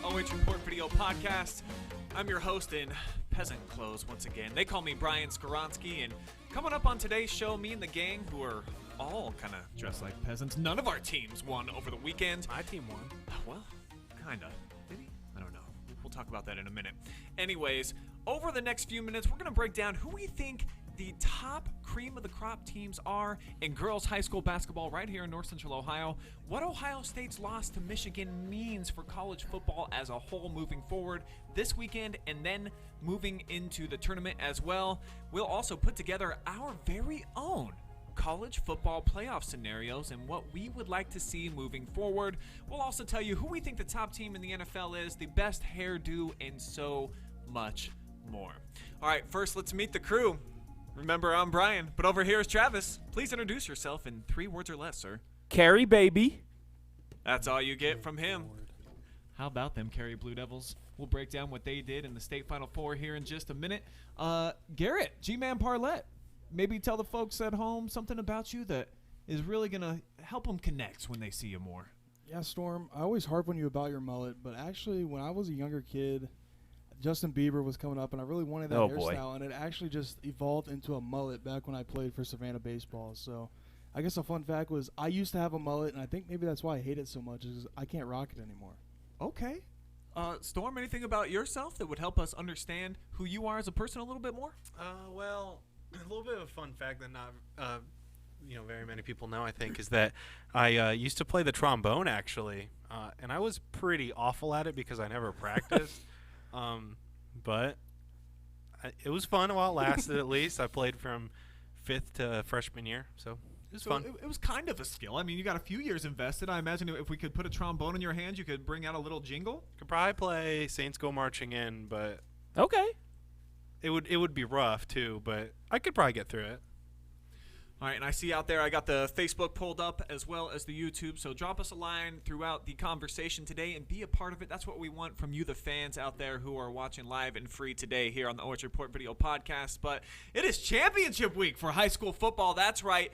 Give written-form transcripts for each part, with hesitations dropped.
OH.Report Podcast. I'm your host in peasant clothes once again. They call me Brian Skoronsky, and coming up on today's show, me and the gang, who are all kind of dressed like peasants. None of our teams won over the weekend. My team won. Well, kind of. Did he? I don't know. We'll talk about that in a minute. Anyways, over the next few minutes, we're going to break down who we think the top cream of the crop teams are in girls high school basketball right here in North Central Ohio, what Ohio State's loss to Michigan means for college football as a whole moving forward this weekend, and then moving into the tournament as well. We'll also put together our very own college football playoff scenarios and what we would like to see moving forward. We'll also tell you who we think the top team in the NFL is, the best hairdo, and so much more. All right, first let's meet the crew. Remember, I'm Brian, but over here is Travis. Please introduce yourself in 3 words or less, sir. Carey, baby. That's all you get from him. How about them Carey Blue Devils? We'll break down what they did in the state Final Four here in just a minute. Garrett, G-Man Parlett, maybe tell the folks at home something about you that is really going to help them connect when they see you more. Yeah, Storm, I always harp on you about your mullet, but actually when I was a younger kid, Justin Bieber was coming up, and I really wanted that hairstyle, and it actually just evolved into a mullet back when I played for Savannah baseball. So I guess a fun fact was I used to have a mullet, and I think maybe that's why I hate it so much is I can't rock it anymore. Okay. Storm, anything about yourself that would help us understand who you are as a person a little bit more? Well, a little bit of a fun fact that not very many people know, I think, is that I used to play the trombone, actually, and I was pretty awful at it because I never practiced. But it was fun while it lasted. At least I played from 5th to freshman year, so it was fun. It was kind of a skill. I mean, you got a few years invested. I imagine if we could put a trombone in your hand, you could bring out a little jingle. Could probably play Saints Go Marching In, but okay, it would be rough too. But I could probably get through it. All right, and I see out there I got the Facebook pulled up as well as the YouTube, so drop us a line throughout the conversation today and be a part of it. That's what we want from you, the fans out there who are watching live and free today here on the OH.Report Video Podcast. But it is championship week for high school football. That's right.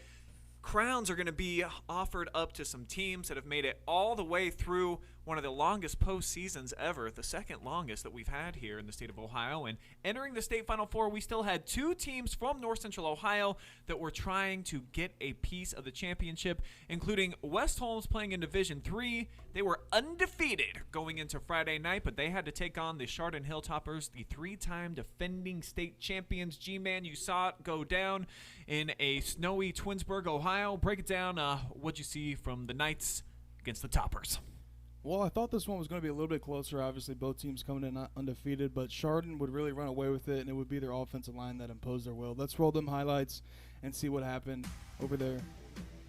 Crowns are going to be offered up to some teams that have made it all the way through one of the longest postseasons ever, the second longest that we've had here in the state of Ohio. And entering the state Final Four, we still had 2 teams from North Central Ohio that were trying to get a piece of the championship, including West Holmes playing in Division III. They were undefeated going into Friday night, but they had to take on the Chardon Hilltoppers, the 3-time defending state champions. G-Man, you saw it go down in a snowy Twinsburg, Ohio. Break it down. What'd you see from the Knights against the Toppers? Well, I thought this one was going to be a little bit closer. Obviously, both teams coming in undefeated, but Chardon would really run away with it, and it would be their offensive line that imposed their will. Let's roll them highlights and see what happened over there.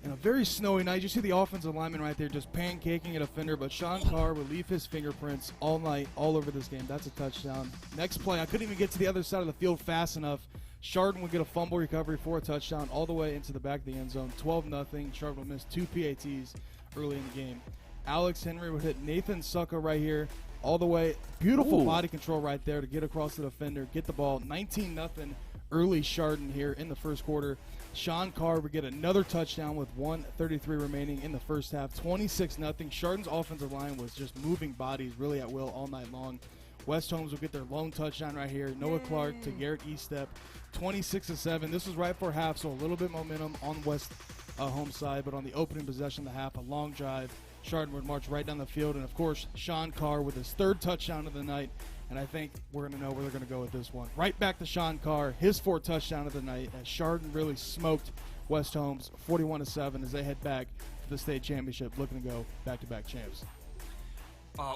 In a very snowy night, you see the offensive lineman right there just pancaking a defender, but Sean Carr would leave his fingerprints all night, all over this game. That's a touchdown. Next play, I couldn't even get to the other side of the field fast enough. Chardon would get a fumble recovery for a touchdown all the way into the back of the end zone. 12-0. Chardon would miss 2 PATs early in the game. Alex Henry would hit Nathan Sucka right here all the way. Beautiful body control right there to get across the defender, get the ball. 19-0 early Chardon here in the first quarter. Sean Carr would get another touchdown with 1:33 remaining in the first half. 26-0. Chardon's offensive line was just moving bodies really at will all night long. West Holmes will get their lone touchdown right here. Noah Clark to Garrett Eastep. 26-7. This was right before half, so a little bit momentum on West home side, but on the opening possession of the half, a long drive. Chardon would march right down the field, and of course, Sean Carr with his 3rd touchdown of the night, and I think we're going to know where they're going to go with this one. Right back to Sean Carr, his 4th touchdown of the night, as Chardon really smoked West Holmes 41-7 as they head back to the state championship, looking to go back-to-back champs.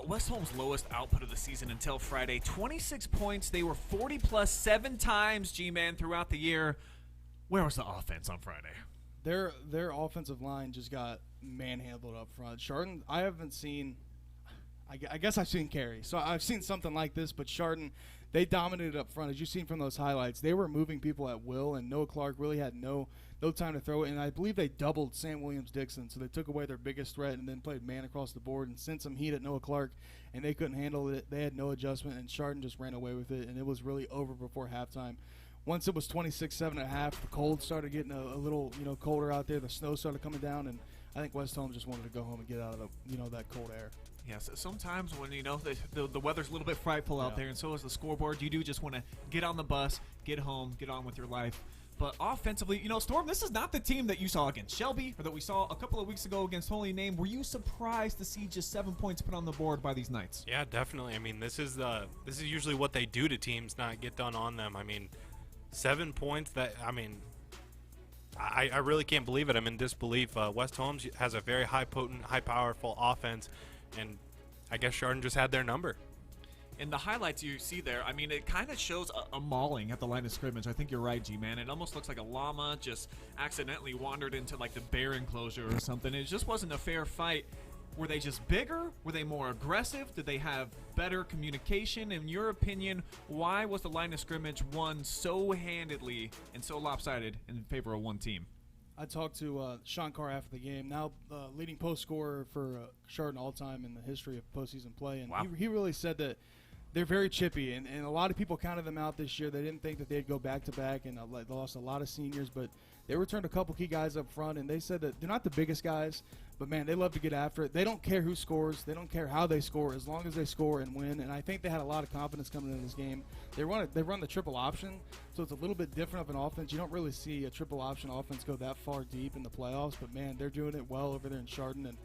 West Holmes' lowest output of the season until Friday, 26 points. They were 40-plus 7 times, G-Man, throughout the year. Where was the offense on Friday? Their offensive line just got manhandled up front. Chardon, I haven't seen – I guess I've seen Carey. So I've seen something like this, but Chardon, they dominated up front. As you've seen from those highlights, they were moving people at will, and Noah Clark really had no time to throw it. And I believe they doubled Sam Williams-Dixon, so they took away their biggest threat and then played man across the board and sent some heat at Noah Clark, and they couldn't handle it. They had no adjustment, and Chardon just ran away with it, and it was really over before halftime. Once it was 26-7 at half, the cold started getting a little colder out there. The snow started coming down, and I think West Holmes just wanted to go home and get out of that cold air. Yes, sometimes when the weather's a little bit frightful out there, and so is the scoreboard, you do just want to get on the bus, get home, get on with your life. But offensively, Storm, this is not the team that you saw against Shelby or that we saw a couple of weeks ago against Holy Name. Were you surprised to see just 7 points put on the board by these Knights? Yeah, definitely. I mean, this is usually what they do to teams, not get done on them. I mean, 7 points. I really can't believe it. I'm in disbelief. West Holmes has a very high potent, high powerful offense, and I guess Chardon just had their number. In the highlights you see there, I mean, it kind of shows a mauling at the line of scrimmage. I think you're right, G-Man. It almost looks like a llama just accidentally wandered into like the bear enclosure or something. It just wasn't a fair fight. Were they just bigger? Were they more aggressive? Did they have better communication? In your opinion, why was the line of scrimmage won so handedly and so lopsided in favor of one team? I talked to Sean Carr after the game, now leading post scorer for Chardon all-time in the history of postseason play, and wow. he really said that they're very chippy, and a lot of people counted them out this year. They didn't think that they'd go back-to-back, and they lost a lot of seniors, but they returned a couple key guys up front, and they said that they're not the biggest guys, but, man, they love to get after it. They don't care who scores. They don't care how they score as long as they score and win, and I think they had a lot of confidence coming into this game. They run the triple option, so it's a little bit different of an offense. You don't really see a triple option offense go that far deep in the playoffs, but, man, they're doing it well over there in Chardon, and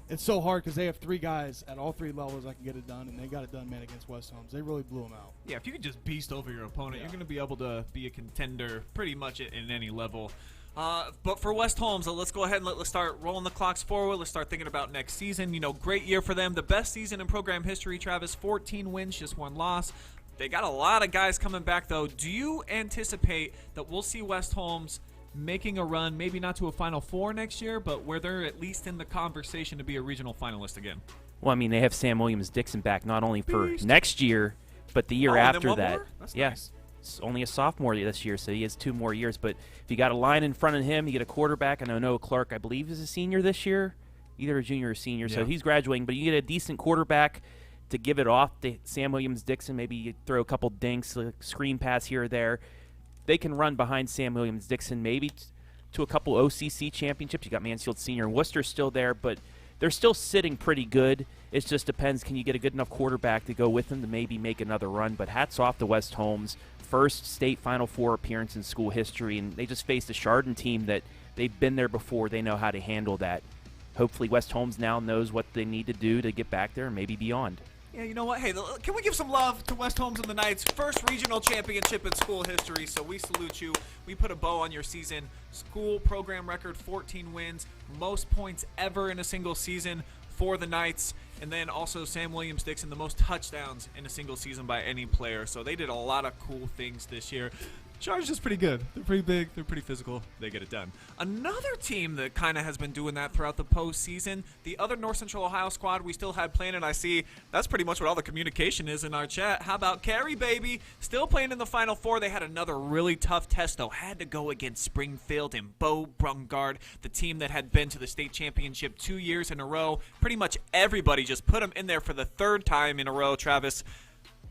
it's so hard because they have 3 guys at all 3 levels that can get it done, and they got it done, man, against West Holmes. They really blew them out. Yeah, if you can just beast over your opponent, you're going to be able to be a contender pretty much at any level. But for West Holmes, let's go ahead and let's start rolling the clocks forward. Let's start thinking about next season. Great year for them. The best season in program history, Travis. 14 wins, just 1 loss. They got a lot of guys coming back, though. Do you anticipate that we'll see West Holmes making a run, maybe not to a Final Four next year, but where they're at least in the conversation to be a regional finalist again? Well, I mean, they have Sam Williams-Dixon back not only for next year, but the year after that. That's yeah. Nice. It's only a sophomore this year, so he has 2 more years. But if you got a line in front of him, you get a quarterback. I know Noah Clark, I believe, is a senior this year, either a junior or senior, so he's graduating. But you get a decent quarterback to give it off to Sam Williams-Dixon. Maybe you throw a couple dinks, a screen pass here or there. They can run behind Sam Williams-Dixon, maybe to a couple OCC championships. You got Mansfield Senior and Worcester still there, but they're still sitting pretty good. It just depends, can you get a good enough quarterback to go with them to maybe make another run? But hats off to West Holmes. First state Final Four appearance in school history, and they just faced a Chardon team that they've been there before. They know how to handle that. Hopefully West Holmes now knows what they need to do to get back there and maybe beyond. Yeah, you know what? Hey, can we give some love to West Holmes and the Knights? First regional championship in school history, so we salute you. We put a bow on your season. School program record, 14 wins, most points ever in a single season for the Knights. And then also Sam Williams-Dixon, the most touchdowns in a single season by any player. So they did a lot of cool things this year. Charged is pretty good. They're pretty big. They're pretty physical. They get it done. Another team that kind of has been doing that throughout the postseason, the other North Central Ohio squad we still had playing, and I see that's pretty much what all the communication is in our chat. How about Carey, baby? Still playing in the Final Four. They had another really tough test, though. Had to go against Springfield and Bo Brungard, the team that had been to the state championship 2 years in a row. Pretty much everybody just put them in there for the third time in a row, Travis.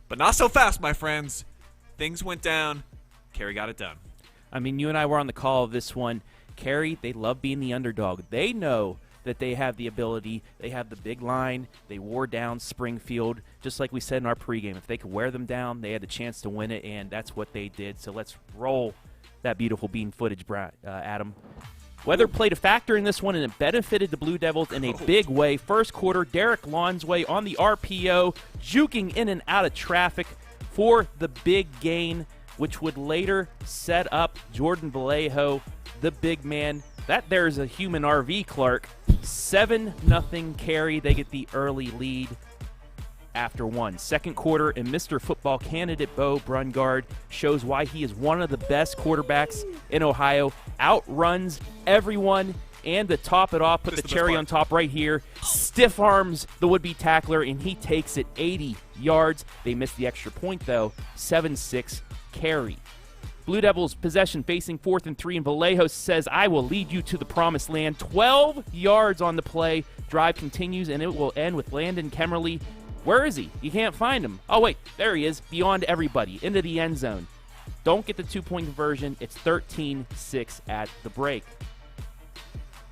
But not so fast, my friends. Things went down. Carey got it done. I mean, you and I were on the call of this one. Carey, they love being the underdog. They know that they have the ability. They have the big line. They wore down Springfield, just like we said in our pregame. If they could wear them down, they had the chance to win it, and that's what they did. So let's roll that beautiful bean footage, Adam. Weather played a factor in this one, and it benefited the Blue Devils in a big way. First quarter, Derek Lonsway on the RPO, juking in and out of traffic for the big gain, which would later set up Jordan Vallejo, the big man. That there's a human RV, Clark. 7-0 Carey. They get the early lead after one. Second quarter, and Mr. Football candidate Bo Brungard shows why he is one of the best quarterbacks in Ohio. Outruns everyone, and to top it off, put the cherry on top right here, stiff arms the would-be tackler, and he takes it 80 yards. They missed the extra point, though. 7-6 Carey. Blue Devils possession facing 4th and 3, and Vallejo says, I will lead you to the promised land. 12 yards on the play. Drive continues, and it will end with Landon Kemmerly. Where is he? You can't find him. Oh, wait, there he is, beyond everybody, into the end zone. Don't get the 2-point conversion. It's 13-6 at the break.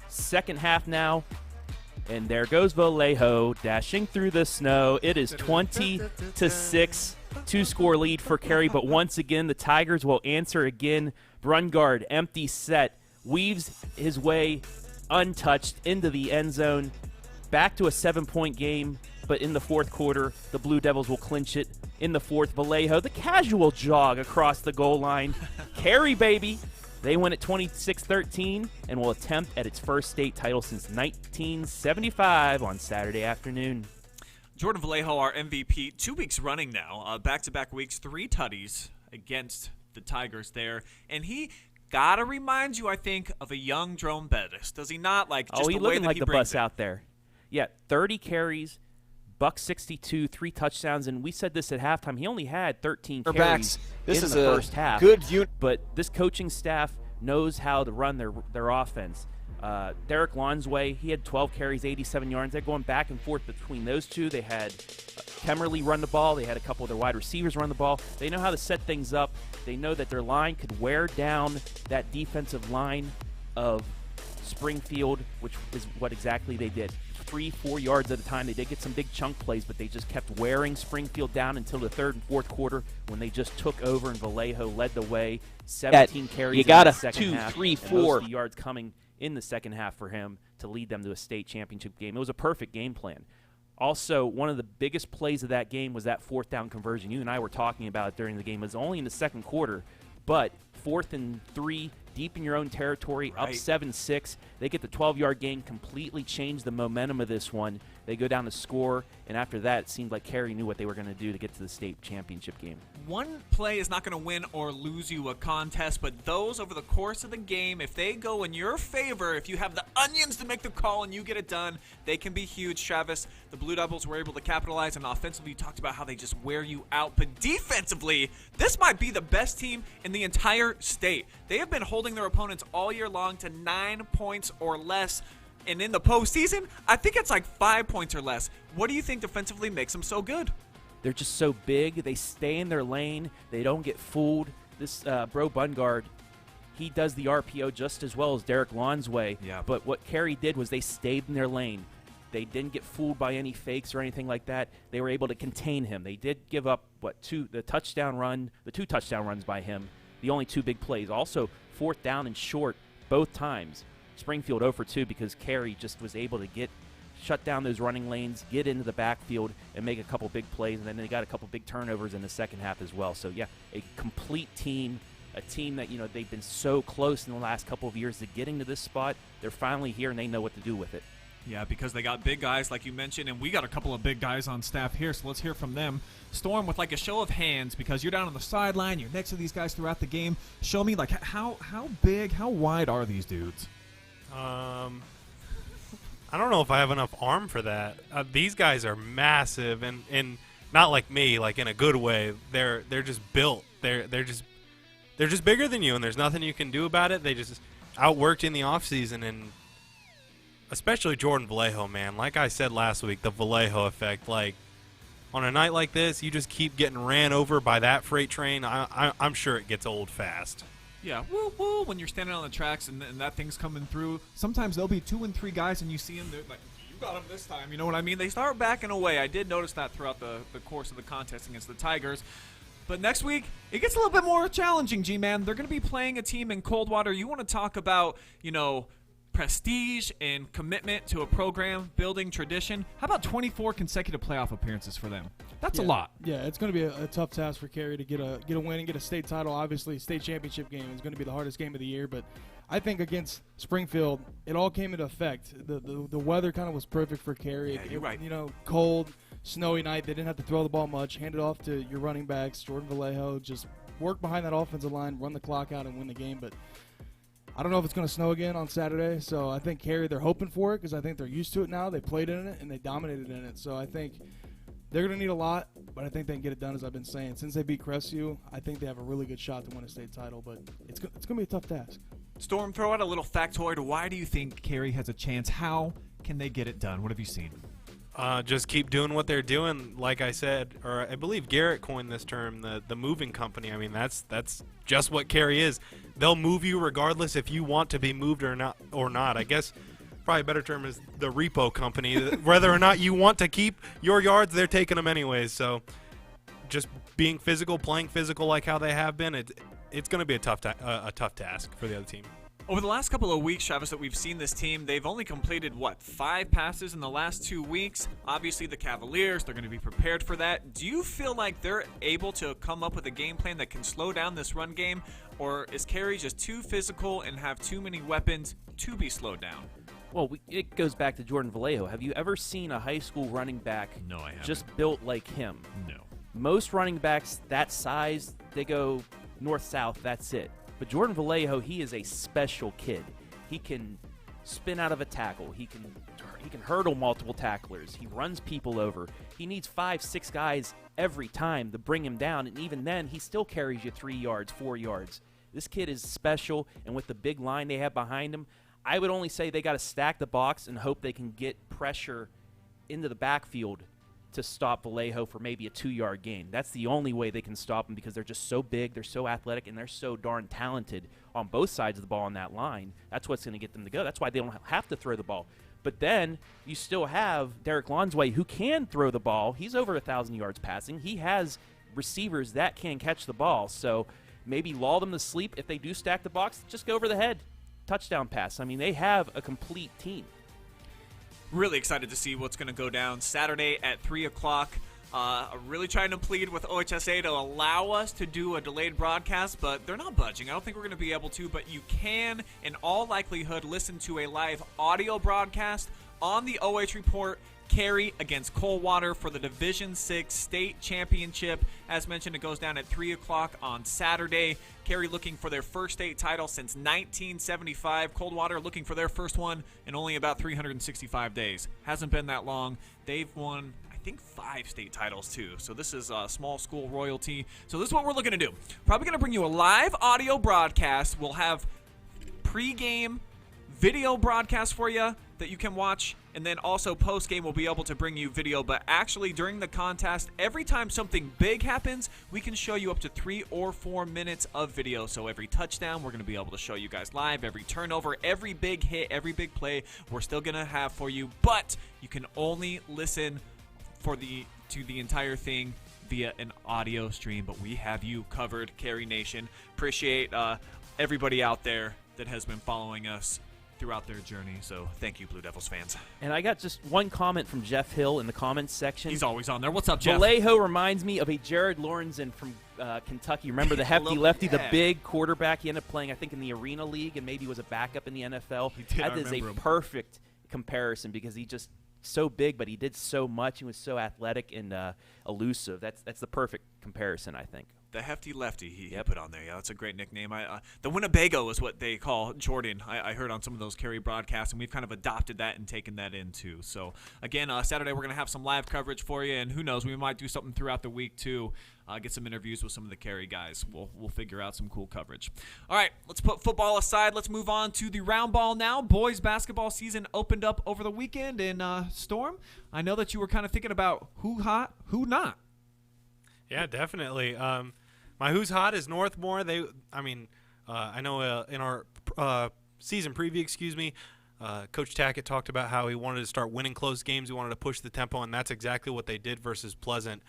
Second half now, and there goes Vallejo dashing through the snow. It is 20-6. Two-score lead for Carey, but once again, the Tigers will answer again. Brungard, empty set, weaves his way untouched into the end zone. Back to a 7-point game, but in the fourth quarter, the Blue Devils will clinch it. In the fourth, Vallejo, the casual jog across the goal line. Carey, baby. They win at 26-13 and will attempt at its first state title since 1975 on Saturday afternoon. Jordan Vallejo, our MVP, 2 weeks running now, back-to-back weeks, 3 tutties against the Tigers there. And he gotta remind you, I think, of a young Jerome Bettis. Does he not? Like, just he's the way looking that like he the brings bus it. out there. Yeah, 30 carries, $162, 3 touchdowns, and we said this at halftime. He only had 13 carries in the first half. Good unit. But this coaching staff knows how to run their offense. Derek Lonsway, he had 12 carries, 87 yards. They're going back and forth between those two. They had Kemmerly run the ball. They had a couple of their wide receivers run the ball. They know how to set things up. They know that their line could wear down that defensive line of Springfield, which is what exactly they did. 3-4 yards at a time. They did get some big chunk plays, but they just kept wearing Springfield down until the third and fourth quarter when they just took over and Vallejo led the way. 17 carries in the second half. 2, 3, 4. Most of the yards coming in the second half for him to lead them to a state championship game. It was a perfect game plan. Also, one of the biggest plays of that game was that 4th down conversion. You and I were talking about it during the game. It was only in the second quarter, but 4th and 3, deep in your own territory, up 7-6. They get the 12-yard gain, completely changed the momentum of this one. They go down to score, and after that, it seemed like Carey knew what they were going to do to get to the state championship game. One play is not going to win or lose you a contest, but those over the course of the game, if they go in your favor, if you have the onions to make the call and you get it done, they can be huge, Travis. The Blue Devils were able to capitalize, and offensively, you talked about how they just wear you out. But defensively, this might be the best team in the entire state. They have been holding their opponents all year long to 9 points or less. And in the postseason, I think it's like 5 points or less. What do you think defensively makes them so good? They're just so big. They stay in their lane. They don't get fooled. This Bro Brungard, he does the RPO just as well as Derek Lonsway. Yeah. But what Carey did was they stayed in their lane. They didn't get fooled by any fakes or anything like that. They were able to contain him. They did give up, the two touchdown runs by him, the only 2 big plays. Also, 4th down and short both times. Springfield 0 for 2 because Carey just was able to shut down those running lanes, get into the backfield, and make a couple big plays. And then they got a couple big turnovers in the second half as well. So, yeah, a complete team, a team that, they've been so close in the last couple of years to getting to this spot. They're finally here, and they know what to do with it. Yeah, because they got big guys, like you mentioned, and we got a couple of big guys on staff here, so let's hear from them. Storm, with like a show of hands, because you're down on the sideline, you're next to these guys throughout the game. Show me, like, how big, how wide are these dudes? I don't know if I have enough arm for that. These guys are massive, and not like me, like in a good way. They're just built. They're just bigger than you, and there's nothing you can do about it. They just outworked in the offseason, and especially Jordan Vallejo, man. Like I said last week, the Vallejo effect. Like, on a night like this, you just keep getting ran over by that freight train. I'm sure it gets old fast. Yeah, woo, woo, when you're standing on the tracks and that thing's coming through. Sometimes there'll be 2 and 3 guys, and you see them, they're like, you got them this time. You know what I mean? They start backing away. I did notice that throughout the course of the contest against the Tigers. But next week, it gets a little bit more challenging, G-Man. They're going to be playing a team in Coldwater. You want to talk about, prestige and commitment to a program, building tradition. How about 24 consecutive playoff appearances for them? That's a lot. Yeah, it's going to be a tough task for Carey to get a win and get a state title. Obviously, state championship game is going to be the hardest game of the year, but I think against Springfield, it all came into effect. The weather kind of was perfect for Carey. Yeah, you're right. Cold, snowy night. They didn't have to throw the ball much. Hand it off to your running backs, Jordan Vallejo. Just work behind that offensive line, run the clock out, and win the game. But I don't know if it's going to snow again on Saturday, so I think Carey, they're hoping for it because I think they're used to it now. They played in it, and they dominated in it. So I think they're going to need a lot, but I think they can get it done, as I've been saying. Since they beat Crestview, I think they have a really good shot to win a state title, but it's going to be a tough task. Storm, throw out a little factoid. Why do you think Carey has a chance? How can they get it done? What have you seen? Just keep doing what they're doing. Like I said, or I believe Garrett coined this term, the moving company. I mean, that's just what Carey is. They'll move you regardless if you want to be moved or not. I guess probably a better term is the repo company. Whether or not you want to keep your yards, they're taking them anyways. So just being physical, playing physical like how they have been, it's going to be a tough task for the other team. Over the last couple of weeks, Travis, that we've seen this team, they've only completed, 5 passes in the last 2 weeks? Obviously, the Cavaliers, they're going to be prepared for that. Do you feel like they're able to come up with a game plan that can slow down this run game? Or is Carey just too physical and have too many weapons to be slowed down? Well, it goes back to Jordan Vallejo. Have you ever seen a high school running back No, I haven't. just built like him? No. Most running backs that size, they go north-south, that's it. But Jordan Vallejo, he is a special kid. He can spin out of a tackle. He can hurdle multiple tacklers. He runs people over. He needs 5-6 guys every time to bring him down, and even then, he still carries you 3 yards, 4 yards. This kid is special, and with the big line they have behind him, I would only say they got to stack the box and hope they can get pressure into the backfield to stop Vallejo for maybe a 2-yard gain. That's the only way they can stop him because they're just so big, they're so athletic, and they're so darn talented on both sides of the ball on that line. That's what's going to get them to go. That's why they don't have to throw the ball. But then you still have Derek Lonsway, who can throw the ball. He's over 1,000 yards passing. He has receivers that can catch the ball. So maybe lull them to sleep. If they do stack the box, just go over the head. Touchdown pass. I mean, they have a complete team. Really excited to see what's going to go down Saturday at 3 o'clock. Really trying to plead with OHSA to allow us to do a delayed broadcast, but they're not budging. I don't think we're going to be able to, but you can, in all likelihood, listen to a live audio broadcast on the OH.Report Carey against Coldwater for the Division 6 State Championship. As mentioned, it goes down at 3 o'clock on Saturday. Carey looking for their first state title since 1975. Coldwater looking for their first one in only about 365 days. Hasn't been that long. They've won, I think, 5 state titles too. So this is small school royalty. So this is what we're looking to do. Probably going to bring you a live audio broadcast. We'll have pregame video broadcast for you that you can watch, and then also post-game we'll be able to bring you video. But actually, during the contest, every time something big happens, we can show you up to 3 or 4 minutes of video. So every touchdown, we're going to be able to show you guys live. Every turnover, every big hit, every big play, we're still going to have for you. But you can only listen to the entire thing via an audio stream. But we have you covered, Carey Nation. Appreciate everybody out there that has been following us throughout their journey. So thank you, Blue Devils fans. And I got just one comment from Jeff Hill in the comments section. He's always on there. What's up, Jeff? Vallejo reminds me of a Jared Lorenzen from Kentucky. Remember the hefty lefty, the big quarterback? He ended up playing, I think, in the Arena League and maybe was a backup in the NFL. He did. That is a perfect comparison because he just so big, but he did so much. He was so athletic and elusive. That's the perfect comparison, I think. The hefty lefty he put on there. Yeah, that's a great nickname. The Winnebago is what they call Jordan. I heard on some of those Carey broadcasts, and we've kind of adopted that and taken that in too. So, again, Saturday we're going to have some live coverage for you, and who knows, we might do something throughout the week too. Get some interviews with some of the Carey guys. We'll figure out some cool coverage. All right, let's put football aside. Let's move on to the round ball now. Boys basketball season opened up over the weekend, and Storm, I know that you were kind of thinking about who hot, who not. Yeah, definitely. My who's hot is Northmore. I know in our season preview, Coach Tackett talked about how he wanted to start winning close games. He wanted to push the tempo, and that's exactly what they did versus Pleasant.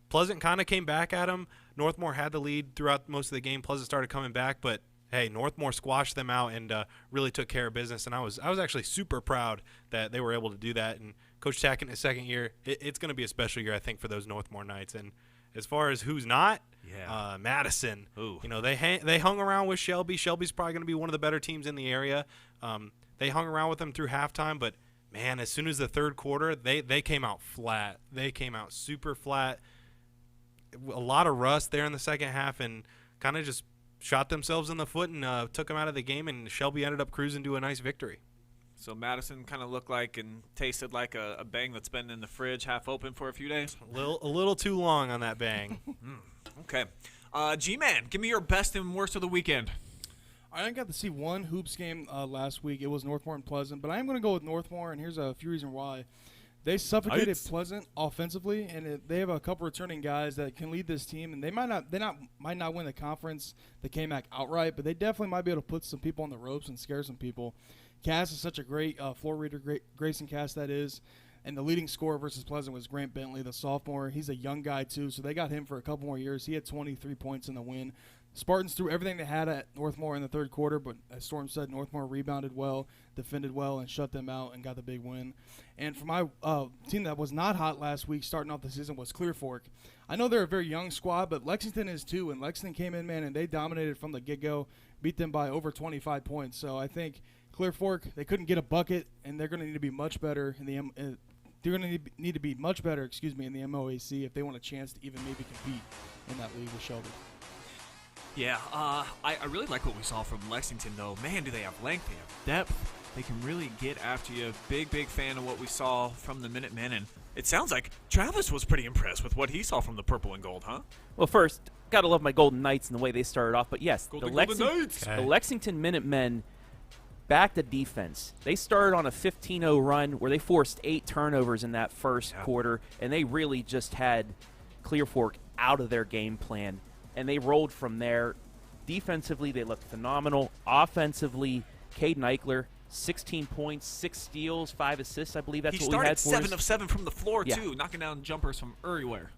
Pleasant kind of came back at him. Northmore had the lead throughout most of the game. Pleasant started coming back, but hey, Northmore squashed them out and really took care of business. And I was actually super proud that they were able to do that. And Coach Tackett in his second year, it's going to be a special year, I think, for those Northmore Knights. And as far as who's not, Madison. Ooh. You know, they hung around with Shelby. Shelby's probably going to be one of the better teams in the area. They hung around with them through halftime, but man, as soon as the third quarter, they came out flat. They came out super flat. A lot of rust there in the second half, and kind of just shot themselves in the foot and took them out of the game. And Shelby ended up cruising to a nice victory. So Madison kind of looked like and tasted like a bang that's been in the fridge, half open for a few days. A little too long on that bang. Okay. G-Man, give me your best and worst of the weekend. I only got to see one hoops game last week. It was Northmore and Pleasant, but I am going to go with Northmore, and here's a few reasons why. They suffocated Pleasant offensively, and they have a couple returning guys that can lead this team. And they might not win the conference, the KMAC outright, but they definitely might be able to put some people on the ropes and scare some people. Cass is such a great floor reader, Grayson Cass that is. And the leading scorer versus Pleasant was Grant Bentley, the sophomore. He's a young guy too, so they got him for a couple more years. He had 23 points in the win. Spartans threw everything they had at Northmore in the third quarter, but as Storm said, Northmore rebounded well, defended well, and shut them out and got the big win. And for my team that was not hot last week, starting off the season, was Clear Fork. I know they're a very young squad, but Lexington is too, and Lexington came in, man, and they dominated from the get-go, beat them by over 25 points. So I think Clear Fork, they couldn't get a bucket, and they're going to need to be much better in the they're going to need to be much better, in the MOAC if they want a chance to even maybe compete in that league with Shelby. Yeah, I really like what we saw from Lexington, though. Man, do they have length, they have depth. They can really get after you. Big fan of what we saw from the Minutemen, and it sounds like Travis was pretty impressed with what he saw from the purple and gold, huh? Well, first, got to love my Golden Knights and the way they started off. But, yes, Golden Knights. The Lexington Minutemen back to defense. They started on a 15-0 run where they forced 8 turnovers in that first quarter, and they really just had Clear Fork out of their game plan. And they rolled from there. Defensively, they looked phenomenal. Offensively, Caden Eichler, 16 points, 6 steals, 5 assists. I believe that's what we had for us. He started 7 of 7 from the floor, too, knocking down jumpers from everywhere.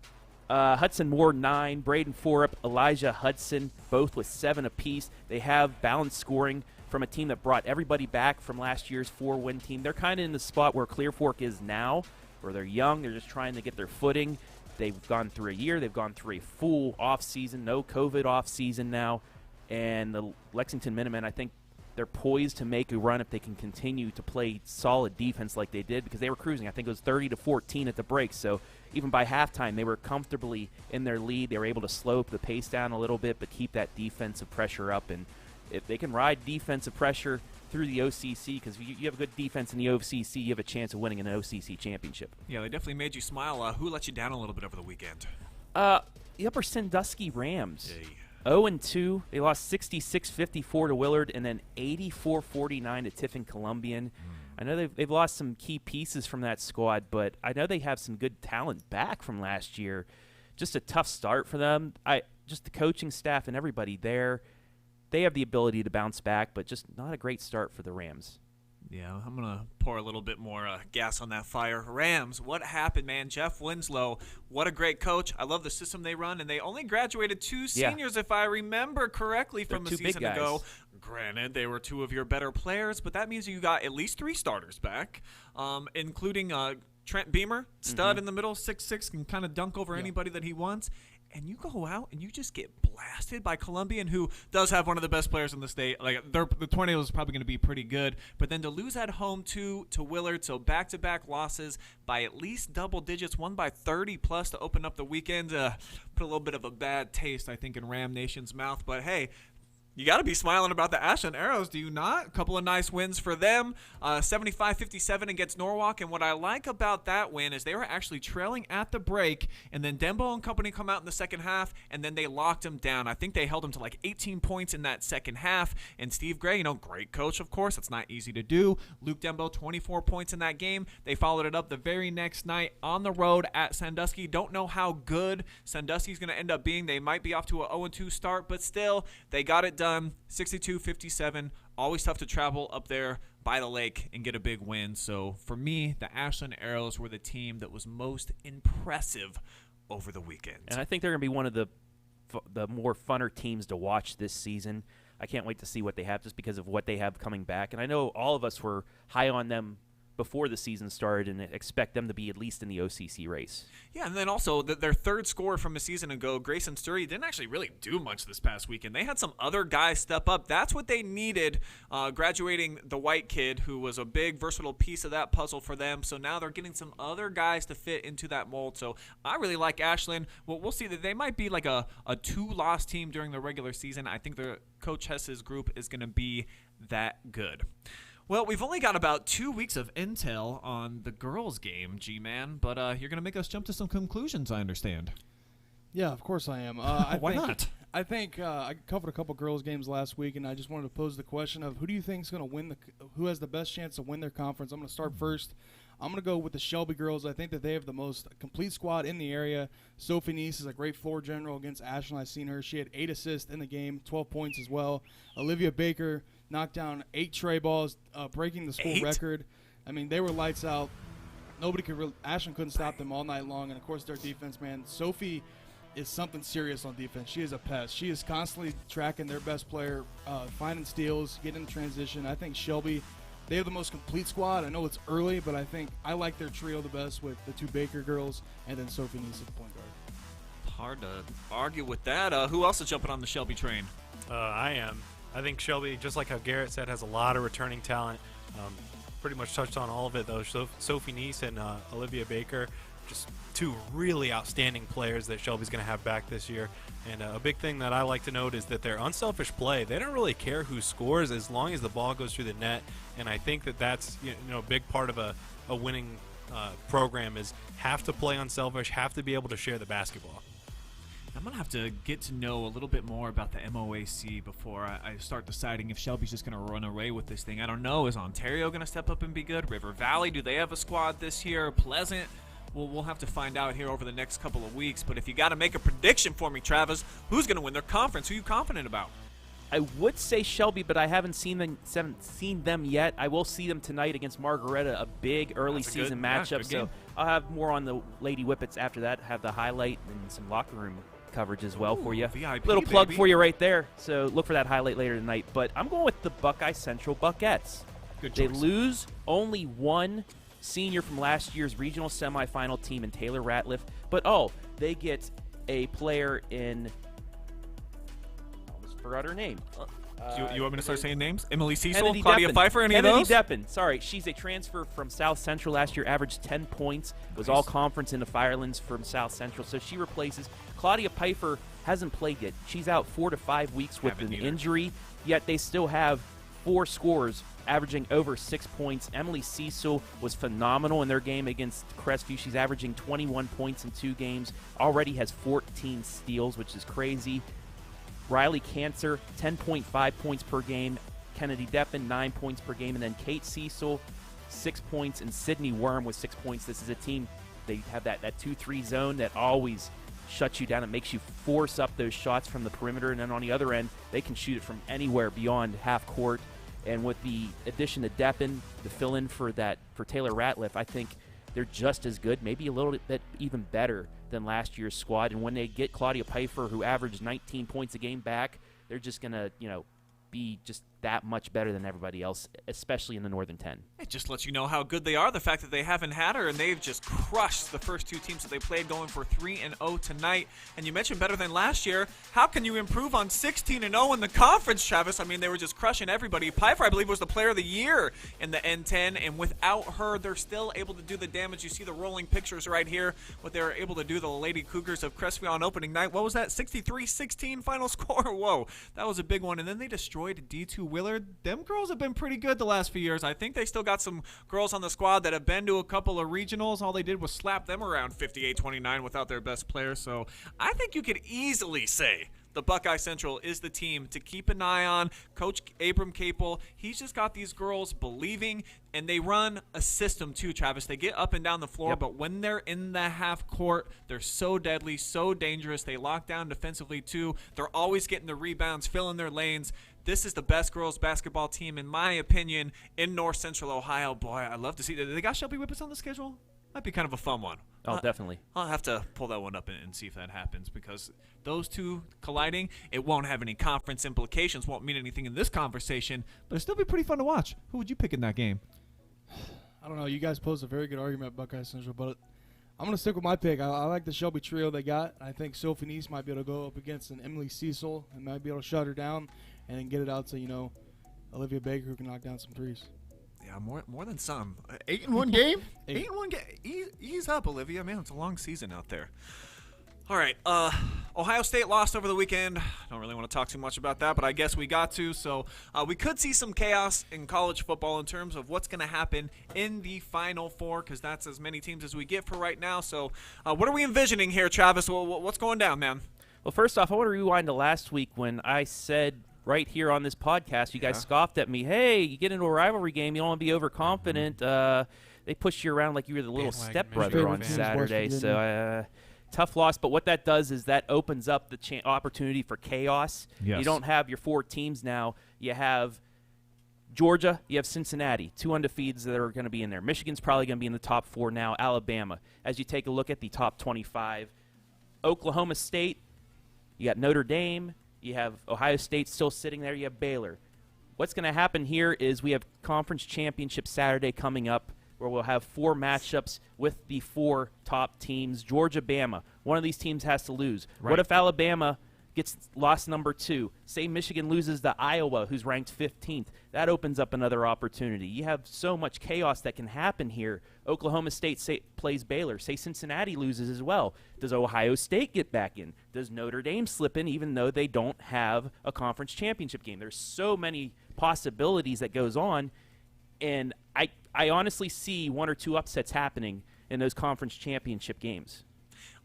Hudson Moore, 9. Braden Forup, Elijah Hudson, both with 7 apiece. They have balanced scoring from a team that brought everybody back from last year's 4-win team. They're kind of in the spot where Clear Fork is now, where they're young. They're just trying to get their footing. They've gone through a year. They've gone through a full off-season, no COVID off-season now. And the Lexington Minutemen, I think they're poised to make a run if they can continue to play solid defense like they did, because they were cruising. I think it was 30-14 at the break. So even by halftime, they were comfortably in their lead. They were able to slow the pace down a little bit but keep that defensive pressure up. And if they can ride defensive pressure through the OCC, because if you have a good defense in the OCC, you have a chance of winning an OCC championship. Yeah, they definitely made you smile. Who let you down a little bit over the weekend? The Upper Sandusky Rams. Hey. 0-2. They lost 66-54 to Willard and then 84-49 to Tiffin Columbian. I know they've lost some key pieces from that squad, but I know they have some good talent back from last year. Just a tough start for them. Just the coaching staff and everybody there, they have the ability to bounce back, but just not a great start for the Rams. Yeah, I'm going to pour a little bit more gas on that fire. Rams, what happened, man? Jeff Winslow, what a great coach. I love the system they run, and they only graduated 2 seniors, if I remember correctly, from a season ago. Granted, they were 2 of your better players, but that means you got at least 3 starters back, including Trent Beamer, stud in the middle, 6'6", can kind of dunk over anybody that he wants. And you go out and you just get blasted by Columbian, who does have one of the best players in the state. Like the Tornadoes is probably going to be pretty good. But then to lose at home to Willard, so back-to-back losses by at least double digits, one by 30+ to open up the weekend, put a little bit of a bad taste, I think, in Ram Nation's mouth. But hey, you got to be smiling about the Ashland Arrows, do you not? A couple of nice wins for them. 75-57 against Norwalk. And what I like about that win is they were actually trailing at the break, and then Dembo and company come out in the second half, and then they locked them down. I think they held them to like 18 points in that second half. And Steve Gray, great coach, of course. It's not easy to do. Luke Dembo, 24 points in that game. They followed it up the very next night on the road at Sandusky. Don't know how good Sandusky's going to end up being. They might be off to a 0-2 start, but still, they got it done. 62-57, always tough to travel up there by the lake and get a big win. So for me, the Ashland Arrows were the team that was most impressive over the weekend. And I think they're going to be one of the more funner teams to watch this season. I can't wait to see what they have just because of what they have coming back. And I know all of us were high on them before the season started and expect them to be at least in the OCC race. Yeah, and then also their third scorer from a season ago, Grayson Sturry, didn't actually really do much this past weekend. They had some other guys step up. That's what they needed, graduating the white kid, who was a big, versatile piece of that puzzle for them. So now they're getting some other guys to fit into that mold. So I really like Ashland. Well, we'll see that they might be like a 2-loss team during the regular season. I think Coach Hess's group is going to be that good. Well, we've only got about 2 weeks of intel on the girls' game, G-Man, but you're going to make us jump to some conclusions, I understand. Yeah, of course I am. Why not? I think I covered a couple girls' games last week, and I just wanted to pose the question of who do you think is going to win who has the best chance to win their conference? I'm going to start first. I'm going to go with the Shelby girls. I think that they have the most complete squad in the area. Sophie Neese is a great floor general against Ashland. I've seen her. She had 8 assists in the game, 12 points as well. Olivia Baker knocked down 8 tray balls, breaking the school record. I mean, they were lights out. Ashland couldn't stop them all night long. And, of course, their defense, man. Sophie is something serious on defense. She is a pest. She is constantly tracking their best player, finding steals, getting in transition. I think Shelby, they have the most complete squad. I know it's early, but I think I like their trio the best with the 2 Baker girls and then Sophie Neese at the point guard. Hard to argue with that. Who else is jumping on the Shelby train? I am. I think Shelby, just like how Garrett said, has a lot of returning talent. Pretty much touched on all of it, though. Sophie Neese and Olivia Baker, just 2 really outstanding players that Shelby's going to have back this year. And a big thing that I like to note is that their unselfish play, they don't really care who scores as long as the ball goes through the net. And I think that that's a big part of a winning program is have to play unselfish, have to be able to share the basketball. I'm going to have to get to know a little bit more about the MOAC before I start deciding if Shelby's just going to run away with this thing. I don't know. Is Ontario going to step up and be good? River Valley, do they have a squad this year? Pleasant? Well, we'll have to find out here over the next couple of weeks. But if you got to make a prediction for me, Travis, who's going to win their conference? Who are you confident about? I would say Shelby, but I haven't seen them yet. I will see them tonight against Margaretta, a big early season matchup. So I'll have more on the Lady Whippets after that, have the highlight and some locker room coverage as well for you. VIP, little plug baby. for you right there. So look for that highlight later tonight. But I'm going with the Buckeye Central Buckettes. Good They choice. lose only 1 senior from last year's regional semifinal team in Taylor Ratliff. But, they get a player in – I almost forgot her name. You want me to start saying names? Emily Cecil, Kennedy Claudia Deppen. Pfeiffer, any Kennedy of those? Deppen. Sorry, she's a transfer from South Central last year, averaged 10 points, was all conference in the Firelands from South Central. So she replaces Claudia Pfeiffer. Hasn't played yet. She's out 4 to 5 weeks with an injury, yet they still have 4 scorers averaging over 6 points. Emily Cecil was phenomenal in their game against Crestview. She's averaging 21 points in 2 games, already has 14 steals, which is crazy. Riley Cancer, 10.5 points per game. Kennedy Deppen, 9 points per game. And then Kate Cecil, 6 points. And Sydney Worm with 6 points. This is a team, they have that 2-3 zone that always shuts you down. It makes you force up those shots from the perimeter. And then on the other end, they can shoot it from anywhere beyond half court. And with the addition of Deppen, the fill-in for Taylor Ratliff, I think they're just as good, maybe a little bit even better than last year's squad. And when they get Claudia Pfeiffer, who averaged 19 points a game back, they're just going to, be just that much better than everybody else, especially in the Northern 10. It just lets you know how good they are, the fact that they haven't had her, and they've just crushed the first two teams that they played, going for 3-0 tonight. And you mentioned better than last year. How can you improve on 16-0 in the conference, Travis? I mean, they were just crushing everybody. Pfeiffer, I believe, was the player of the year in the N10, and without her, they're still able to do the damage. You see the rolling pictures right here, what they were able to do, the Lady Cougars of Crestview on opening night. What was that, 63-16 final score? Whoa, that was a big one. And then they destroyed D2 Willard. Them girls have been pretty good the last few years. I think they still got some girls on the squad that have been to a couple of regionals. All they did was slap them around 58-29 without their best player. So I think you could easily say the Buckeye Central is the team to keep an eye on. Coach Abram Capel, he's just got these girls believing, and they run a system too, Travis. They get up and down the floor, but when they're in the half court, they're so deadly, so dangerous. They lock down defensively too. They're always getting the rebounds, filling their lanes. This is the best girls basketball team, in my opinion, in North Central Ohio. Boy, I love to see that. They got Shelby Whippets on the schedule? Might be kind of a fun one. Oh, definitely. I'll have to pull that one up and see if that happens, because those two colliding, it won't have any conference implications, won't mean anything in this conversation, but it'll still be pretty fun to watch. Who would you pick in that game? I don't know. You guys posed a very good argument, Buckeye Central, but I'm going to stick with my pick. I like the Shelby trio they got. I think Sophie Neese might be able to go up against an Emily Cecil and might be able to shut her down and then get it out to, Olivia Baker, who can knock down some threes. Yeah, more than some. 8-1 game? 8-1 game. Ease up, Olivia. Man, it's a long season out there. All right. Ohio State lost over the weekend. I don't really want to talk too much about that, but I guess we got to. So we could see some chaos in college football in terms of what's going to happen in the Final Four, because that's as many teams as we get for right now. So what are we envisioning here, Travis? What's going down, man? Well, first off, I want to rewind to last week when I said right here on this podcast, you guys scoffed at me. Hey, you get into a rivalry game, you don't want to be overconfident. They pushed you around like you were the little stepbrother on Saturday. So tough loss. But what that does is that opens up the opportunity for chaos. Yes. You don't have your four teams now. You have Georgia, you have Cincinnati, two undefeateds that are going to be in there. Michigan's probably going to be in the top four now. Alabama. As you take a look at the top 25, Oklahoma State, you got Notre Dame. You have Ohio State still sitting there. You have Baylor. What's going to happen here is we have Conference Championship Saturday coming up, where we'll have four matchups with the four top teams. Georgia, Bama. One of these teams has to lose. Right. What if Alabama gets loss number 2? Say Michigan loses to Iowa, who's ranked 15th. That opens up another opportunity. You have so much chaos that can happen here. Oklahoma State plays Baylor. Say Cincinnati loses as well. Does Ohio State get back in? Does Notre Dame slip in, even though they don't have a conference championship game? There's so many possibilities that goes on, and I honestly see one or two upsets happening in those conference championship games.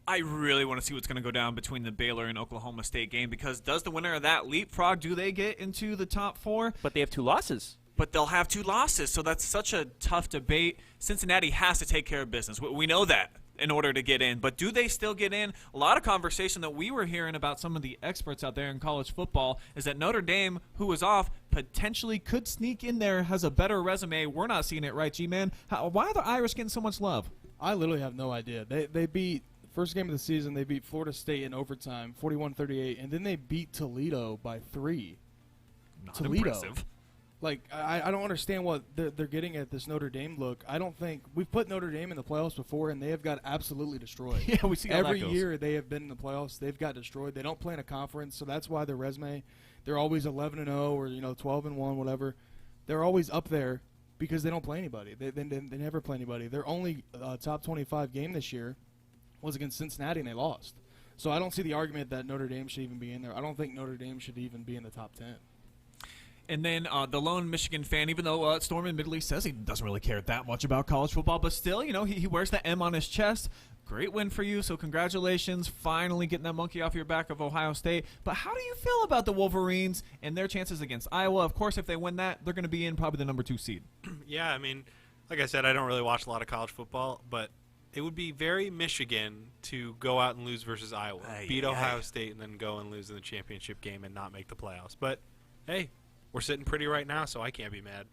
I really want to see what's going to go down between the Baylor and Oklahoma State game, because does the winner of that leapfrog, do they get into the top four? But they have 2 losses. But they'll have 2 losses, so that's such a tough debate. Cincinnati has to take care of business. We know that in order to get in. But do they still get in? A lot of conversation that we were hearing about some of the experts out there in college football is that Notre Dame, who was off, potentially could sneak in there, has a better resume. We're not seeing it, right, G-Man? Why are the Irish getting so much love? I literally have no idea. They beat – first game of the season, they beat Florida State in overtime, 41-38, and then they beat Toledo by 3. Not Toledo. Impressive. Like, I don't understand what they're getting at this Notre Dame look. I don't think – we've put Notre Dame in the playoffs before, and they have got absolutely destroyed. Yeah, we see how Every that goes. year they have been in the playoffs, they've got destroyed. They don't play in a conference, so that's why their resume – they're always 11-0 or, 12-1, whatever. They're always up there because they don't play anybody. They never play anybody. Their only top 25 game this year was against Cincinnati, and they lost. So I don't see the argument that Notre Dame should even be in there. I don't think Notre Dame should even be in the top 10. And then the lone Michigan fan, even though Storm admittedly says he doesn't really care that much about college football, but still, he wears the M on his chest. Great win for you, so congratulations. Finally getting that monkey off your back of Ohio State. But how do you feel about the Wolverines and their chances against Iowa? Of course, if they win that, they're going to be in probably the number 2 seed. Yeah, I mean, like I said, I don't really watch a lot of college football, but it would be very Michigan to go out and lose versus Iowa, beat Ohio State, and then go and lose in the championship game and not make the playoffs. But, hey, we're sitting pretty right now, so I can't be mad.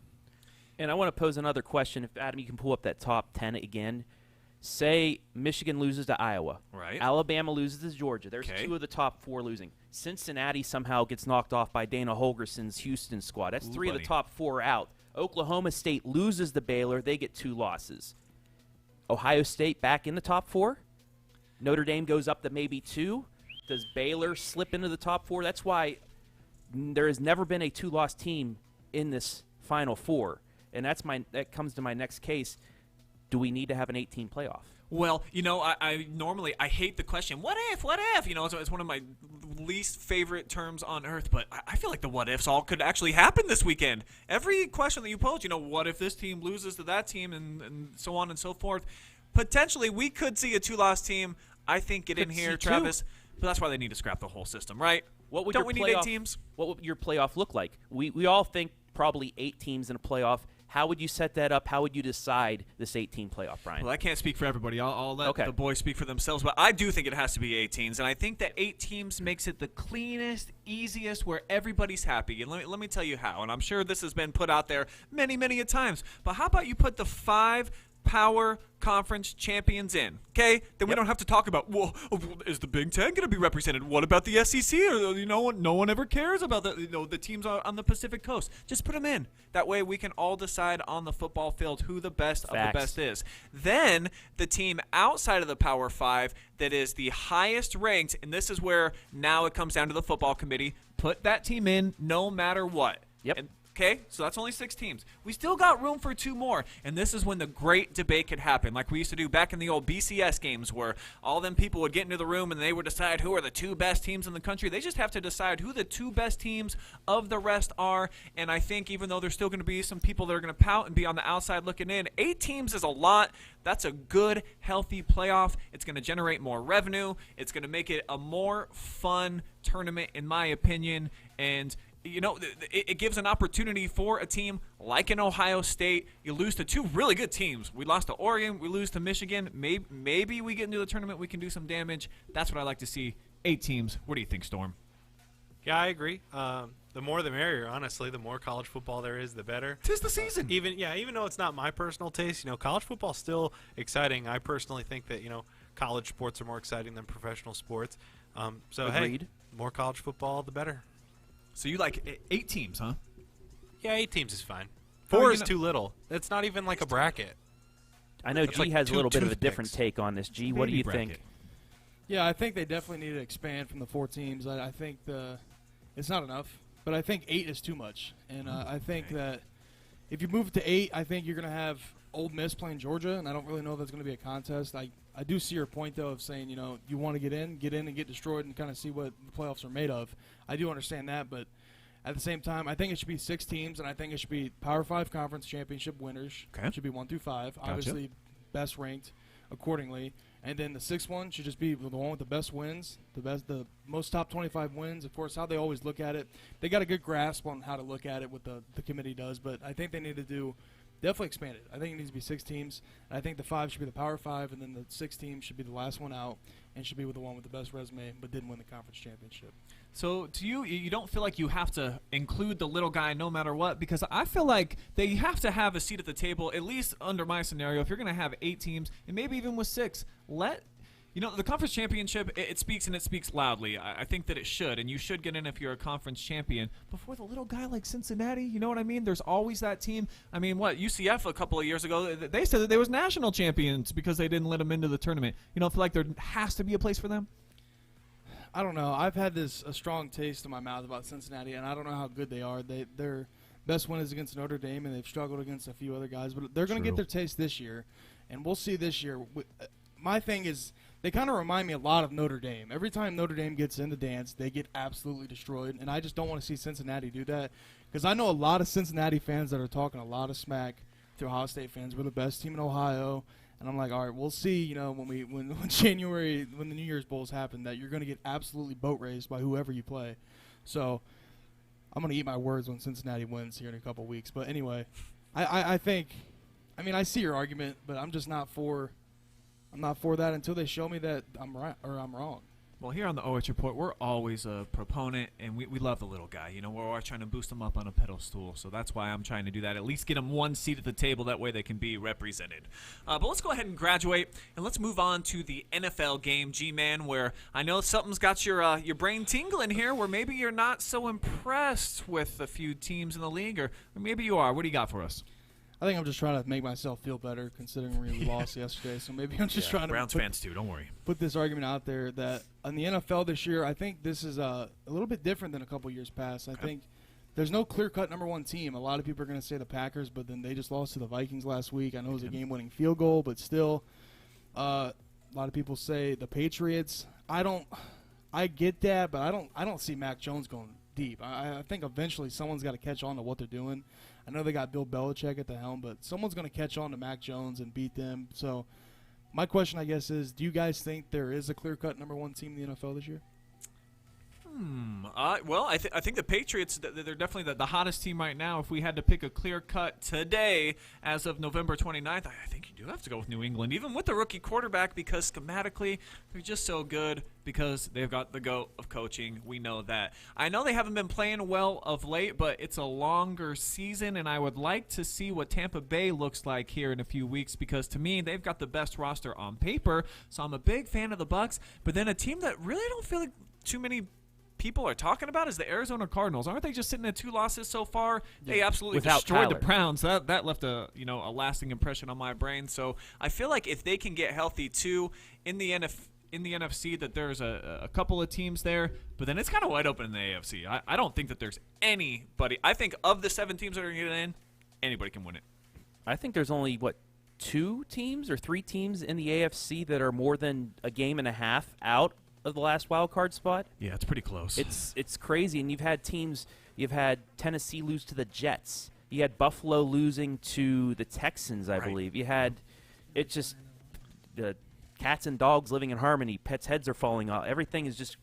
And I want to pose another question. If, Adam, you can pull up that top 10 again. Say Michigan loses to Iowa. Right. Alabama loses to Georgia. There's 2 of the top 4 losing. Cincinnati somehow gets knocked off by Dana Holgerson's Houston squad. That's 3 of the top 4 out. Oklahoma State loses to Baylor. They get 2 losses. Ohio State back in the top 4. Notre Dame goes up to maybe 2. Does Baylor slip into the top 4? That's why there has never been a 2-loss team in this Final Four. And that comes to my next case. Do we need to have an 18 playoff? Well, I normally hate the question, what if? It's one of my least favorite terms on earth, but I feel like the what ifs all could actually happen this weekend. Every question that you pose, what if this team loses to that team and so on and so forth. Potentially, we could see a 2-loss team, I think, get in here, Travis, but that's why they need to scrap the whole system, right? Don't we need 8 teams? What would your playoff look like? We all think probably 8 teams in a playoff. How would you set that up? How would you decide this 18 playoff, Brian? Well, I can't speak for everybody. I'll let the boys speak for themselves, but I do think it has to be 8 teams, and I think that 8 teams makes it the cleanest, easiest, where everybody's happy. And let me tell you how, and I'm sure this has been put out there many, many a times, but how about you put the 5 power conference champions in, okay? Then we don't have to talk about, well, is the Big Ten going to be represented? What about the SEC? Or, no one ever cares about the teams on the Pacific Coast. Just put them in. That way we can all decide on the football field who the best of the best is. Then the team outside of the Power 5 that is the highest ranked, and this is where now it comes down to the football committee, put that team in no matter what. Yep. Okay, so that's only 6 teams. We still got room for 2 more, and this is when the great debate could happen, like we used to do back in the old BCS games where all them people would get into the room and they would decide who are the 2 best teams in the country. They just have to decide who the 2 best teams of the rest are, and I think even though there's still going to be some people that are going to pout and be on the outside looking in, 8 teams is a lot. That's a good, healthy playoff. It's going to generate more revenue. It's going to make it a more fun tournament, in my opinion, and it gives an opportunity for a team like an Ohio State. You lose to 2 really good teams. We lost to Oregon. We lose to Michigan. Maybe we get into the tournament. We can do some damage. That's what I like to see. 8 teams. What do you think, Storm? Yeah, I agree. The more the merrier, honestly. The more college football there is, the better. 'Tis the season. Even though it's not my personal taste, college football's still exciting. I personally think that, college sports are more exciting than professional sports. So, Agreed. Hey, more college football, the better. So you like 8 teams, huh? Yeah, 8 teams is fine. 4 is too little. It's not even like a bracket. I know G has a little bit of a different take on this. G, what do you think? Yeah, I think they definitely need to expand from the 4 teams. I think it's not enough, but I think 8 is too much. And I think that if you move it to 8, I think you're going to have Ole Miss playing Georgia, and I don't really know if that's going to be a contest. I do see your point, though, of saying, you want to get in and get destroyed and kind of see what the playoffs are made of. I do understand that, but at the same time, I think it should be 6 teams, and I think it should be Power 5 conference championship winners. Okay. It should be 1 through 5. Gotcha. Obviously, best ranked accordingly. And then the 6th one should just be the one with the best wins, the most top 25 wins. Of course, how they always look at it. They got a good grasp on how to look at it, what the committee does, but I think they need to definitely expand it. I think it needs to be 6 teams. I think the 5 should be the Power 5, and then the 6 teams should be the last one out and should be with the one with the best resume but didn't win the conference championship. So to you don't feel like you have to include the little guy no matter what? Because I feel like they have to have a seat at the table, at least under my scenario. If you're going to have 8 teams, and maybe even with 6, the conference championship, it speaks, and it speaks loudly. I think that it should, and you should get in if you're a conference champion. But for the little guy like Cincinnati, you know what I mean? There's always that team. I mean, UCF a couple of years ago, they said that they was national champions because they didn't let them into the tournament. You don't feel like there has to be a place for them? I don't know. I've had a strong taste in my mouth about Cincinnati, and I don't know how good they are. Their best win is against Notre Dame, and they've struggled against a few other guys. But they're going to get their taste this year, and we'll see this year. My thing is they kind of remind me a lot of Notre Dame. Every time Notre Dame gets in the dance, they get absolutely destroyed, and I just don't want to see Cincinnati do that because I know a lot of Cincinnati fans that are talking a lot of smack to Ohio State fans. We're the best team in Ohio. And I'm like, all right, we'll see, when the New Year's Bowls happen, that you're going to get absolutely boat raced by whoever you play. So I'm going to eat my words when Cincinnati wins here in a couple weeks. But anyway, I think, I see your argument, but I'm just not for that until they show me that I'm right or I'm wrong. Well, here on the OH Report, we're always a proponent, and we love the little guy. We're always trying to boost him up on a pedestal, so that's why I'm trying to do that. At least get him one seat at the table. That way they can be represented. But let's go ahead and graduate, and let's move on to the NFL game, G-Man, where I know something's got your brain tingling here, where maybe you're not so impressed with a few teams in the league, or maybe you are. What do you got for us? I think I'm just trying to make myself feel better considering we lost yesterday. So maybe I'm just trying to Browns fans too, don't worry. Put this argument out there that in the NFL this year, I think this is a little bit different than a couple years past. I think there's no clear-cut number one team. A lot of people are going to say the Packers, but then they just lost to the Vikings last week. I know it was a game-winning field goal, but still, a lot of people say the Patriots. I get that, but I don't see Mac Jones going deep. I think eventually someone's got to catch on to what they're doing. I know they got Bill Belichick at the helm, but someone's going to catch on to Mac Jones and beat them. So my question, I guess, is do you guys think there is a clear-cut number one team in the NFL this year? Well, I think the Patriots, they're definitely the hottest team right now. If we had to pick a clear cut today as of November 29th, I think you do have to go with New England, even with the rookie quarterback, because schematically they're just so good because they've got the GOAT of coaching. We know that. I know they haven't been playing well of late, but it's a longer season, and I would like to see what Tampa Bay looks like here in a few weeks because, to me, they've got the best roster on paper, so I'm a big fan of the Bucs. But then a team that really don't feel like too many people are talking about is the Arizona Cardinals. Aren't they just sitting at 2 losses so far? Yeah. They absolutely destroyed the Browns. That left a lasting impression on my brain. So I feel like if they can get healthy too in the NFC, that there's a couple of teams there, but then it's kind of wide open in the AFC. I don't think that there's anybody. I think of the 7 teams that are going to get in, anybody can win it. I think there's only 2 teams or 3 teams in the AFC that are more than a game and a half out of the last wild card spot. Yeah, it's pretty close. It's crazy, and you've had Tennessee lose to the Jets. You had Buffalo losing to the Texans, I believe. You had the cats and dogs living in harmony. Pets' heads are falling off. Everything is just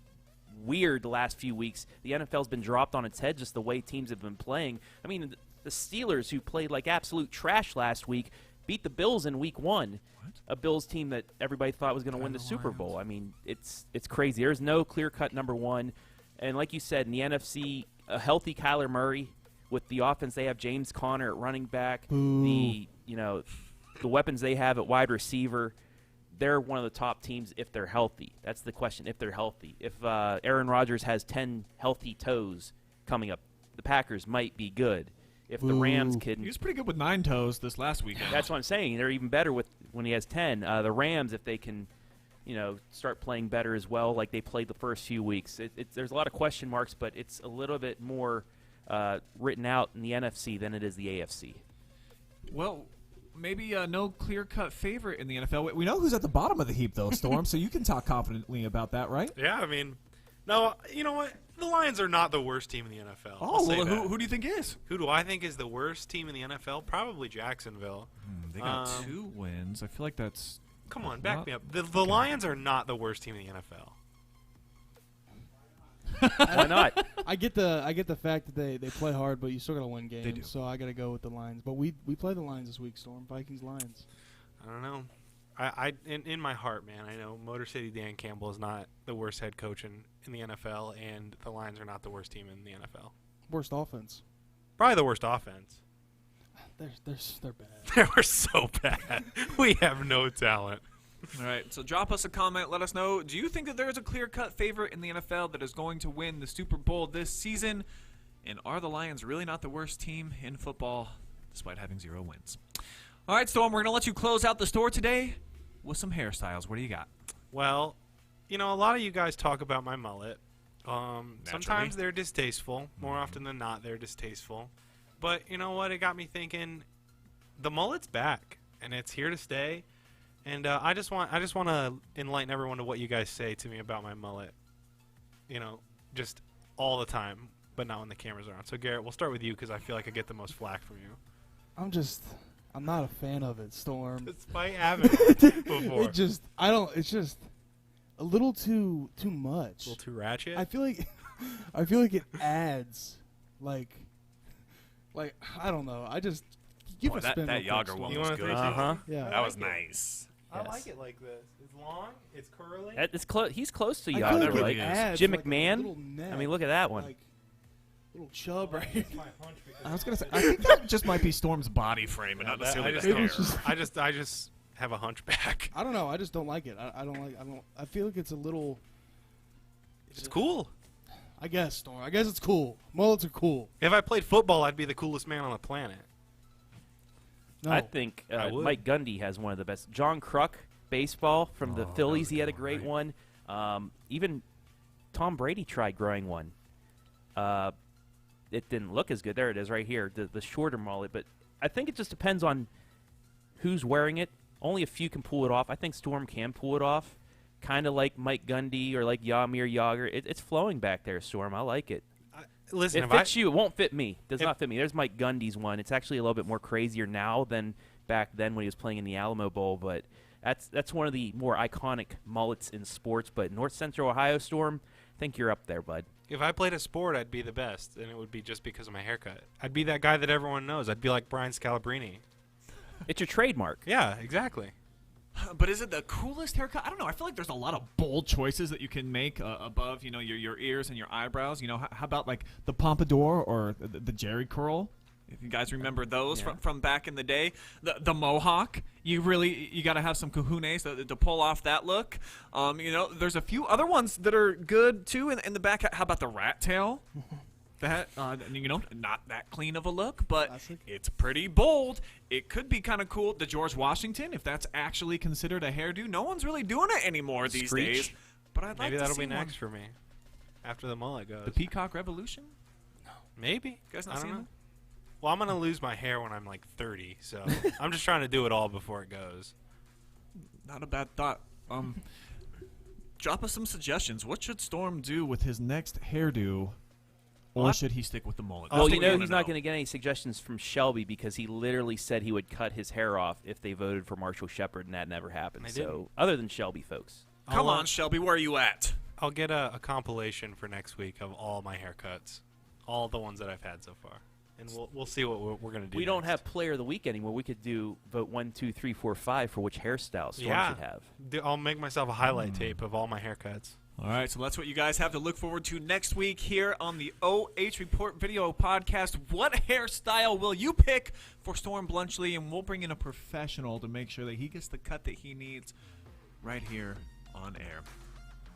weird the last few weeks. The NFL's been dropped on its head just the way teams have been playing. I mean, the Steelers, who played like absolute trash last week, beat the Bills in Week 1. A Bills team that everybody thought was going to win the Super Bowl. I mean, it's crazy. There's no clear-cut number one. And like you said, in the NFC, a healthy Kyler Murray with the offense they have, James Conner at running back, the weapons they have at wide receiver, they're one of the top teams if they're healthy. That's the question, if they're healthy. If Aaron Rodgers has 10 healthy toes coming up, the Packers might be good. If the Rams can, he was pretty good with 9 toes this last weekend. That's what I'm saying. They're even better when he has 10. The Rams, if they can, start playing better as well, like they played the first few weeks. There's a lot of question marks, but it's a little bit more written out in the NFC than it is the AFC. Well, maybe no clear-cut favorite in the NFL. We know who's at the bottom of the heap, though, Storm. So you can talk confidently about that, right? Yeah, I mean, no, you know what? The Lions are not the worst team in the NFL. Oh, well, who do you think is? Who do I think is the worst team in the NFL? Probably Jacksonville. They got 2 wins. I feel like that's... Come on, back me up. The Lions are not the worst team in the NFL. Why not? I get the fact that they play hard, but you still got to win games. They do. So I got to go with the Lions. But we play the Lions this week, Storm. Vikings-Lions. I don't know. I in my heart, man, I know Motor City Dan Campbell is not the worst head coach in the NFL, and the Lions are not the worst team in the NFL. Worst offense. Probably the worst offense. They're bad. They're so bad. We have no talent. All right, so drop us a comment. Let us know, do you think that there is a clear-cut favorite in the NFL that is going to win the Super Bowl this season? And are the Lions really not the worst team in football despite having 0 wins? All right, Storm, we're going to let you close out the store today with some hairstyles. What do you got? Well, a lot of you guys talk about my mullet. Sometimes they're distasteful. More often than not, they're distasteful. But you know what? It got me thinking. The mullet's back, and it's here to stay. And I just want to enlighten everyone to what you guys say to me about my mullet. Just all the time, but not when the cameras are on. So Garrett, we'll start with you because I feel like I get the most flack from you. I'm not a fan of it, Storm. Despite having it before. It's just a little too much. A little too ratchet? I feel like it adds, like, I don't know. I just give it a spin. That Yager one was good. Yeah. That was nice. I like it like this. It's long. It's curly. He's close to I Yager. feel like it adds Jim like a McMahon. little neck, I mean, look at that one. like, little chub right here. I was gonna say, I think that just might be Storm's body frame and not necessarily the hair. I just have a hunchback. I don't know. I just don't like it. I feel like it's a little. It's cool. I guess, Storm. I guess it's cool. Mullets are cool. If I played football, I'd be the coolest man on the planet. No. I think Mike Gundy has one of the best. John Kruk, baseball from the Phillies, he had a great one. Even Tom Brady tried growing one. It didn't look as good. There it is right here, the shorter mullet. But I think it just depends on who's wearing it. Only a few can pull it off. I think Storm can pull it off. Kind of like Mike Gundy or like Jaromir Jagr. It's flowing back there, Storm. I like it. Listen, it fits you. It won't fit me. Does not fit me. There's Mike Gundy's one. It's actually a little bit more crazier now than back then when he was playing in the Alamo Bowl. But that's one of the more iconic mullets in sports. But North Central Ohio, Storm, I think you're up there, bud. If I played a sport, I'd be the best, and it would be just because of my haircut. I'd be that guy that everyone knows. I'd be like Brian Scalabrine. It's your trademark. Yeah, exactly. But is it the coolest haircut? I don't know. I feel like there's a lot of bold choices that you can make above, your ears and your eyebrows. How about like the pompadour or the Jerry curl? If you guys remember those from back in the day, the mohawk. You got to have some cojones to pull off that look. There's a few other ones that are good too in the back. How about the rat tail? That not that clean of a look, but classic. It's pretty bold. It could be kind of cool. The George Washington, if that's actually considered a hairdo, no one's really doing it anymore these days. But I'd like Maybe to that'll see be next for me after the mullet goes. The Peacock Revolution. Maybe. You guys not I don't seen know. that? Well, I'm gonna lose my hair when I'm like 30, so I'm just trying to do it all before it goes. Not a bad thought. Drop us some suggestions. What should Storm do with his next hairdo? Or should he stick with the mullet? Well, he's not going to get any suggestions from Shelby because he literally said he would cut his hair off if they voted for Marshall Shepard, and that never happened. So, other than Shelby, folks. Come on, Shelby, where are you at? I'll get a compilation for next week of all my haircuts, all the ones that I've had so far, and we'll see what we're going to do. We don't have Player of the Week anymore. We could do vote 1, 2, 3, 4, 5 for which hairstyle Storm should have. I'll make myself a highlight tape of all my haircuts. All right, so that's what you guys have to look forward to next week here on the OH.Report video podcast. What hairstyle will you pick for Storm Blunchley? And we'll bring in a professional to make sure that he gets the cut that he needs right here on air.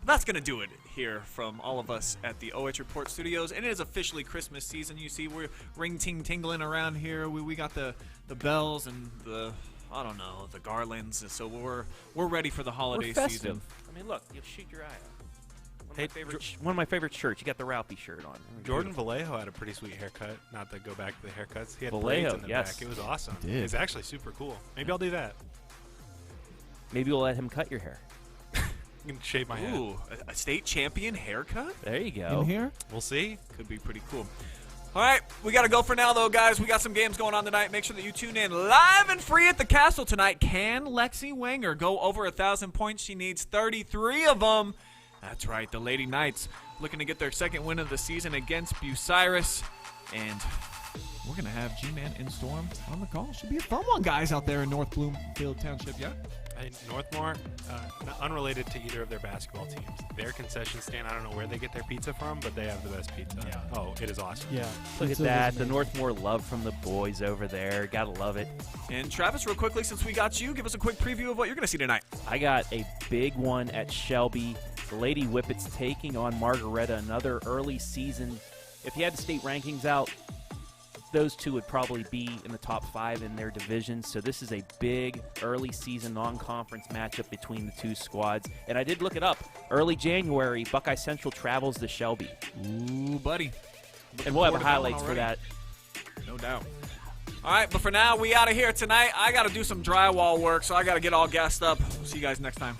That's going to do it here from all of us at the OH.Report studios. And it is officially Christmas season. You see, we're ring-ting-tingling around here. We got the bells and the garlands. So we're ready for the holiday season. I mean, look, you'll shoot your eye out. One of my favorite shirts. You got the Ralphie shirt on. Jordan Vallejo had a pretty sweet haircut. Not to go back to the haircuts. He had Vallejo, braids in the back. It was awesome. It's actually super cool. Maybe I'll do that. Maybe we'll let him cut your hair. You can shave my head. Ooh, a state champion haircut? There you go. In here? We'll see. Could be pretty cool. All right, we got to go for now, though, guys. We got some games going on tonight. Make sure that you tune in live and free at the Castle tonight. Can Lexi Wenger go over 1,000 points? She needs 33 of them. That's right, the Lady Knights looking to get their second win of the season against Bucyrus. And we're going to have G-Man and Storm on the call. Should be a fun one, guys, out there in North Bloomfield Township, yeah? Northmore, unrelated to either of their basketball teams. Their concession stand, I don't know where they get their pizza from, but they have the best pizza. Yeah. Oh, it is awesome. Yeah. Look at that. The Northmore love from the boys over there. Gotta love it. And Travis, real quickly, since we got you, give us a quick preview of what you're going to see tonight. I got a big one at Shelby. The Lady Whippets taking on Margaretta, another early season. If you had the state rankings out, those two would probably be in the top 5 in their division. So this is a big early season non-conference matchup between the two squads. And I did look it up. Early January, Buckeye Central travels to Shelby. Ooh, buddy. And we'll have highlights for that. No doubt. All right, but for now, we out of here tonight. I got to do some drywall work, so I got to get all gassed up. See you guys next time.